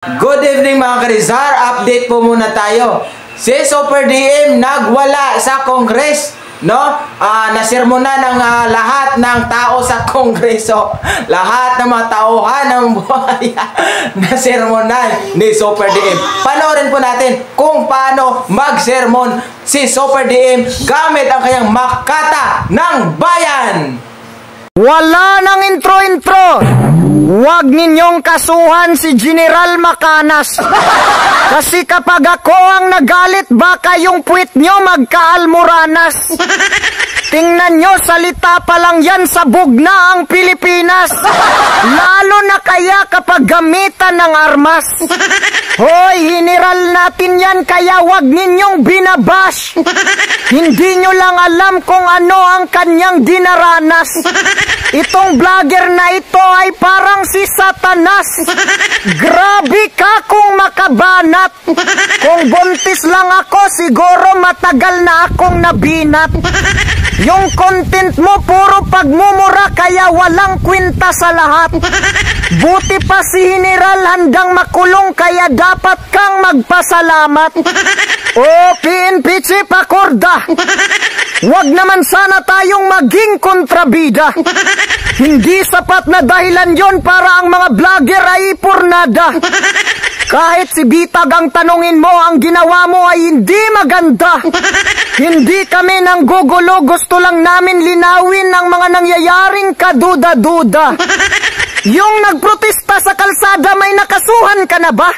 Good evening mga Karizar, update po muna tayo. Si Super DM nagwala sa Congress, no? Nasirmona ng lahat ng tao sa Kongreso. Lahat ng mga tauhan ng buhay nasirmonan ni Super DM. Panoorin po natin kung paano mag-sermon si Super DM gamit ang kanyang makata ng bayan. Wala nang intro-intro. Huwag ninyong kasuhan si General Macanas. Kasi kapag ako ang nagalit, baka yung puwit nyo magkaalmoranas. Tingnan nyo, salita pa lang yan, sabog na ang Pilipinas. Lalo na kaya kapag gamitan ng armas. Hoy, general natin yan, kaya wag ninyong binabash. Hindi nyo lang alam kung ano ang kanyang dinaranas. Itong vlogger na ito ay parang si Satanas. Grabe ka kung makabanat. Kung buntis lang ako, siguro matagal na akong nabinat. Yung content mo puro pagmumura kaya walang kwenta sa lahat. Buti pa si General handang makulong kaya dapat kang magpasalamat. O PNP Chief Acorda, wag naman sana tayong maging kontrabida. Hindi sapat na dahilan yon para ang mga vlogger ay ipurnada. Kahit si Bitag ang tanungin mo, ang ginawa mo ay hindi maganda. Hindi kami nang gugulo, gusto lang namin linawin ang mga nangyayaring kaduda-duda. Yung nagprotesta sa kalsada, may nakasuhan ka na ba?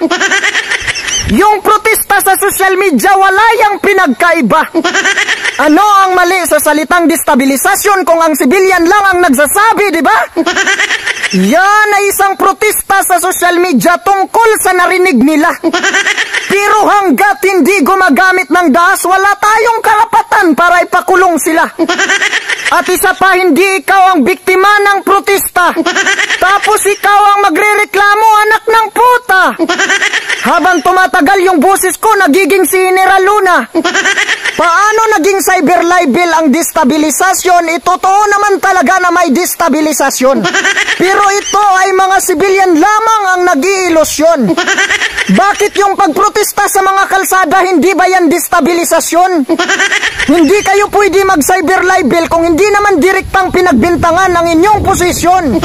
Yung protesta sa social media, wala yang pinagkaiba. Ano ang mali sa salitang destabilisasyon kung ang civilian lang ang nagsasabi, di ba? Yan ay isang protesta sa social media tungkol sa narinig nila. Pero hanggat hindi gumagamit ng dahas, wala tayong karapatan para ipakulong sila. At isa pa, hindi ikaw ang biktima ng protesta. Tapos ikaw ang magrereklamo, anak ng puta. Habang tumatagal yung boses ko, nagiging si General Luna. Paano naging cyber libel ang destabilisasyon? Totoo naman talaga na may destabilisasyon. Pero ito ay mga civilian lamang ang nag-iilusyon. Bakit yung pagprotesta sa mga kalsada, hindi ba yan destabilisasyon? Hindi kayo pwede mag-cyber libel kung hindi naman direktang pinagbintangan ang inyong posisyon.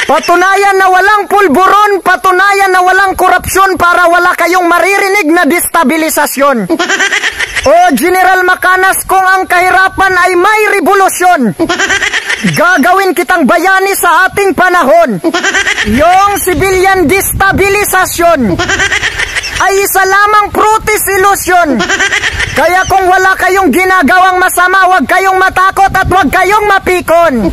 Patunayan na walang pulburon, patunayan na walang korupsyon para wala kayong maririnig na destabilisasyon. O General Macanas, kung ang kahirapan ay may revolusyon, gagawin kitang bayani sa ating panahon. Yung civilian destabilisasyon ay isa lamang fruitless illusion. Kaya kung wala kayong ginagawang masama, huwag kayong matakot at huwag kayong mapikon.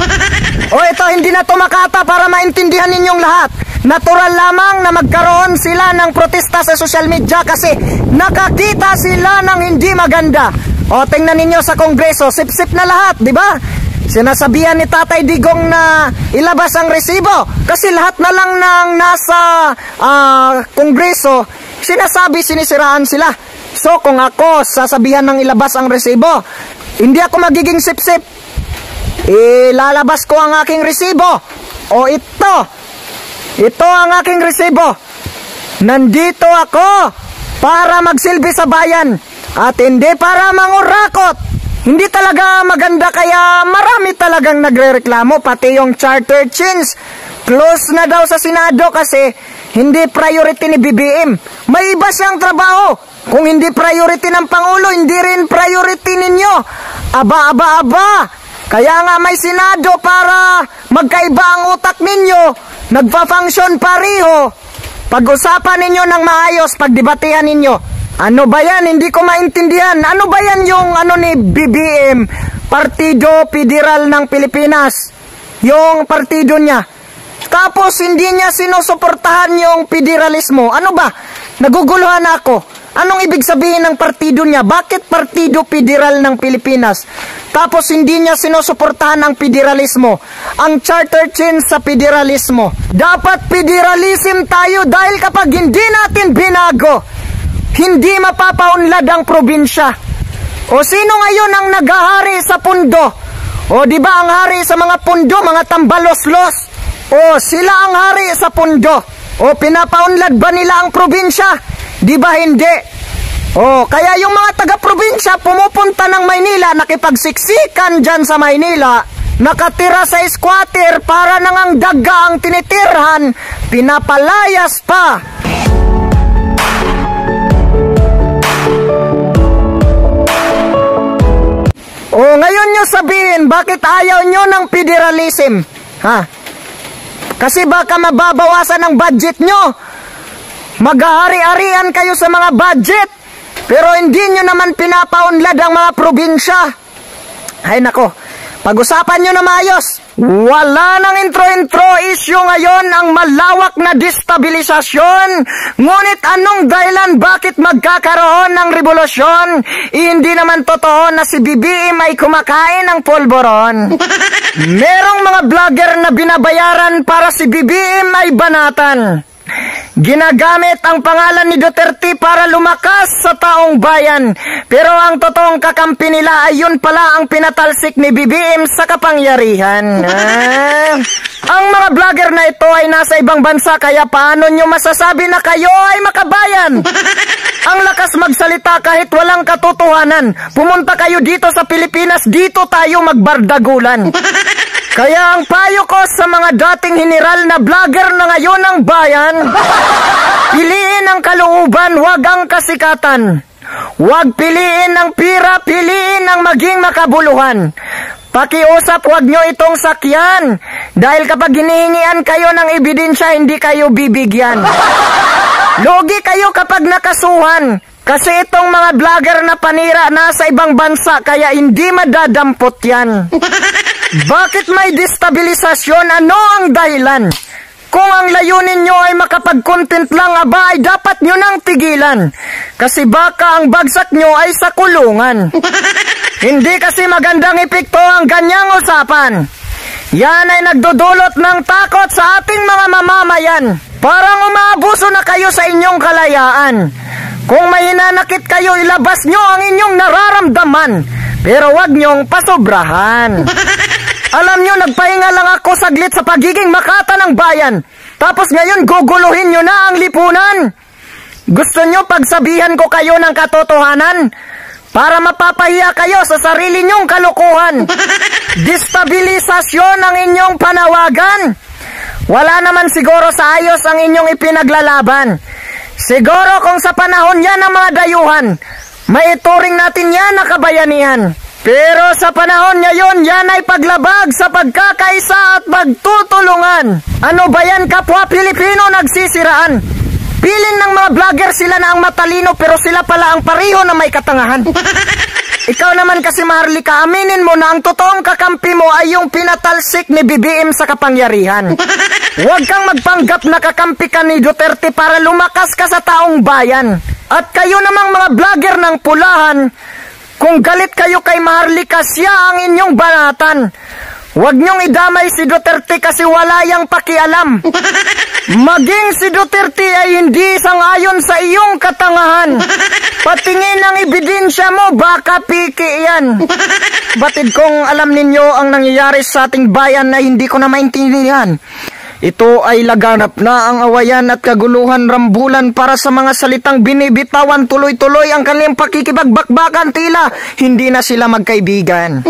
O ito, hindi na to makata para maintindihan ninyong lahat. Natural lamang na magkaroon sila ng protesta sa social media kasi nakakita sila ng hindi maganda. O tingnan ninyo sa Kongreso, sip-sip na lahat, di ba? Sinasabihan ni Tatay Digong na ilabas ang resibo kasi lahat na lang ng nasa Kongreso, sinisiraan sila. So kung ako sasabihan ng ilabas ang resibo, hindi ako magiging sip-sip. Ilalabas ko ang aking resibo. O ito ang aking resibo. Nandito ako para magsilbi sa bayan at hindi para mangurakot. Hindi talaga maganda kaya marami talagang nagrereklamo, pati yung charter change. Close na daw sa Senado kasi hindi priority ni BBM. May iba siyang trabaho. Kung hindi priority ng Pangulo, hindi rin priority ninyo. Aba. Kaya nga may Senado para magkaiba ang utak ninyo. Nagpa-function pareho. Pag-usapan ninyo ng maayos, pagdebatehan ninyo. Ano ba yan? Hindi ko maintindihan. Ano ba yan yung ni BBM? Partido Federal ng Pilipinas. Yung partido niya. Tapos hindi niya sinusuportahan yung federalismo. Ano ba? Naguguluhan ako. Anong ibig sabihin ng partido niya? Bakit Partido Federal ng Pilipinas? Tapos hindi niya sinusuportahan ang federalismo. Ang charter change sa federalismo. Dapat federalism tayo dahil kapag hindi natin binago, hindi mapapaunlad ang probinsya. O sino ngayon ang naghahari sa pundo? O di ba ang hari sa mga pundo, mga tambaloslos? O sila ang hari sa pundo. O pinapaunlad ba nila ang probinsya? Di ba hindi? O kaya yung mga taga-probinsya pumupunta ng Maynila, nakipagsiksikan dyan sa Maynila, nakatira sa squatter para nang ang daga ang tinitirhan, pinapalayas pa. O ngayon nyo sabihin, bakit ayaw nyo ng federalism? Ha? Kasi baka mababawasan ang budget nyo. Maghahari-harian kayo sa mga budget. Pero hindi nyo naman pinapaunlad ang mga probinsya. Ay nako, pag-usapan nyo na maayos. Wala nang intro-intro issue ngayon ang malawak na destabilisasyon. Ngunit anong dahilan bakit magkakaroon ng revolusyon? Hindi naman totoo na si BBM ay kumakain ng polvoron. Merong mga vlogger na binabayaran para si BBM ay banatan. Ginagamit ang pangalan ni Duterte para lumakas sa taong bayan. Pero ang totoong kakampi nila ay yun pala ang pinatalsik ni BBM sa kapangyarihan. Ang mga vlogger na ito ay nasa ibang bansa, kaya paano nyo masasabi na kayo ay makabayan? Ang lakas magsalita kahit walang katotohanan. Pumunta kayo dito sa Pilipinas, dito tayo magbardagulan. Kaya ang payo ko sa mga dating general na vlogger na ngayon ng bayan, piliin ang kalooban, huwag ang kasikatan. Huwag piliin ang pira, piliin ang maging makabuluhan. Pakiusap, huwag nyo itong sakyan. Dahil kapag hinihingian kayo ng ebidensya, hindi kayo bibigyan. Logi kayo kapag nakasuhan. Kasi itong mga vlogger na panira nasa ibang bansa, kaya hindi madadampot yan. Bakit may destabilisasyon? Ano ang dahilan? Kung ang layunin nyo ay makapag-content lang, aba ay dapat nyo nang tigilan. Kasi baka ang bagsak nyo ay sa kulungan. Hindi kasi magandang epekto ang ganyang usapan. Yan ay nagdudulot ng takot sa ating mga mamamayan. Parang umaabuso na kayo sa inyong kalayaan. Kung may hinanakit kayo, ilabas nyo ang inyong nararamdaman. Pero wag nyong pasobrahan. Alam nyo, nagpahinga lang ako saglit sa pagiging makata ng bayan. Tapos ngayon, guguluhin nyo na ang lipunan. Gusto nyo pagsabihan ko kayo ng katotohanan? Para mapapahiya kayo sa sarili nyong kalokohan. Destabilisasyon ang inyong panawagan. Wala naman siguro sa ayos ang inyong ipinaglalaban. Siguro kung sa panahon yan ng mga dayuhan, maituring natin yan na kabayanihan. Pero sa panahon ngayon, yan ay paglabag sa pagkakaisa at pagtutulungan. Ano ba yan, kapwa Pilipino nagsisiraan? Piling ng mga vlogger sila na ang matalino, pero sila pala ang pareho na may katangahan. Ikaw naman kasi, Maharlika, aminin mo na ang totoong kakampi mo ay yung pinatalsik ni BBM sa kapangyarihan. Huwag kang magpanggap na kakampi ka ni Duterte para lumakas ka sa taong bayan. At kayo namang mga vlogger ng pulahan, kung galit kayo kay Maharlika, siya ang inyong banatan. Huwag niyong idamay si Duterte kasi wala yang pakialam. Maging si Duterte ay hindi sang-ayon sa iyong katangahan. Patingin ang ebidensya mo, baka piki yan. Batid kong alam ninyo ang nangyayari sa ating bayan na hindi ko na maintindihan. Ito ay laganap na ang awayan at kaguluhan, rambulan para sa mga salitang binibitawan, tuloy-tuloy ang kanilang pakikipagbakbakan, tila hindi na sila magkaibigan.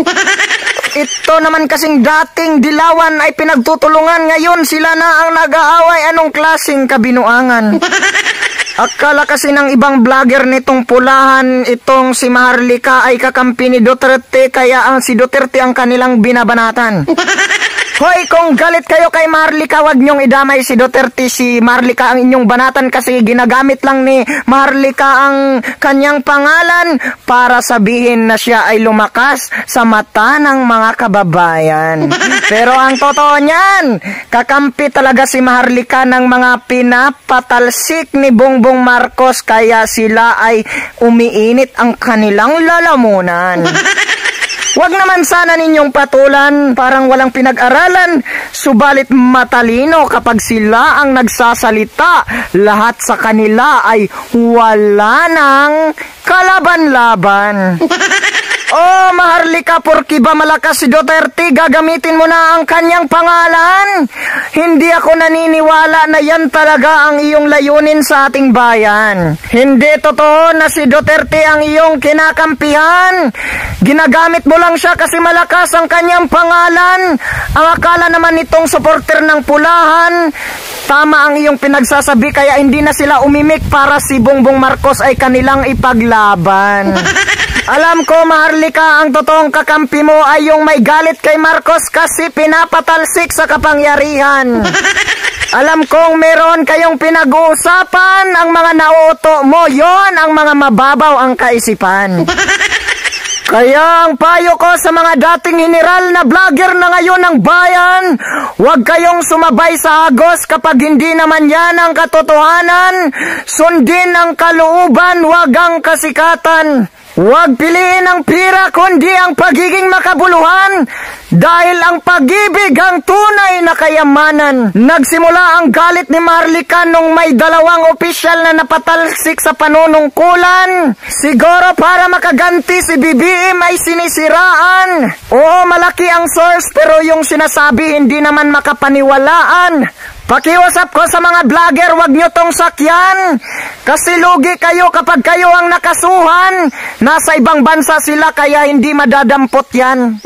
Ito naman kasing dating dilawan ay pinagtutulungan, ngayon sila na ang nag-aaway. Anong klaseng kabinuangan? Akala kasi ng ibang vlogger nitong pulahan, itong si Maharlika ay kakampi ni Duterte, kaya ang si Duterte ang kanilang binabanatan. Hoy, kung galit kayo kay Maharlika, wag nyong idamay si Duterte. Si Maharlika ang inyong banatan kasi ginagamit lang ni Maharlika ang kanyang pangalan para sabihin na siya ay lumakas sa mata ng mga kababayan. Pero ang totoo niyan, kakampi talaga si Maharlika ng mga pinapatalsik ni Bongbong Marcos, kaya sila ay umiinit ang kanilang lalamunan. Huwag naman sana ninyong patulan, parang walang pinag-aralan, subalit matalino kapag sila ang nagsasalita. Lahat sa kanila ay wala nang kalaban-laban. Oh, Maharlika, porki ba malakas si Duterte, gagamitin mo na ang kanyang pangalan? Hindi ako naniniwala na yan talaga ang iyong layunin sa ating bayan. Hindi totoo na si Duterte ang iyong kinakampihan. Ginagamit mo lang siya kasi malakas ang kanyang pangalan. Ang akala naman nitong supporter ng Pulahan, tama ang iyong pinagsasabi, kaya hindi na sila umimik para si Bongbong Marcos ay kanilang ipaglaban. Alam ko, Maharlika, ang totoong kakampi mo ay yung may galit kay Marcos kasi pinapatalsik sa kapangyarihan. Alam kong meron kayong pinag-uusapan, ang mga nauuto mo, yon ang mga mababaw ang kaisipan. Kaya ang payo ko sa mga dating general na vlogger na ngayon ng bayan, huwag kayong sumabay sa agos kapag hindi naman yan ang katotohanan. Sundin ang kalooban, huwag ang kasikatan. Huwag piliin ang pira kundi ang pagiging makabuluhan, dahil ang pag-ibig ang tunay na kayamanan. Nagsimula ang galit ni Maharlika nung may dalawang opisyal na napatalsik sa panunungkulan. Siguro para makaganti si BBM ay sinisiraan. Oo, malaki ang source pero yung sinasabi hindi naman makapaniwalaan. Pakiusap ko sa mga vlogger, wag nyo tong sakyan. Kasi lugi kayo kapag kayo ang nakasuhan. Nasa ibang bansa sila kaya hindi madadampot yan.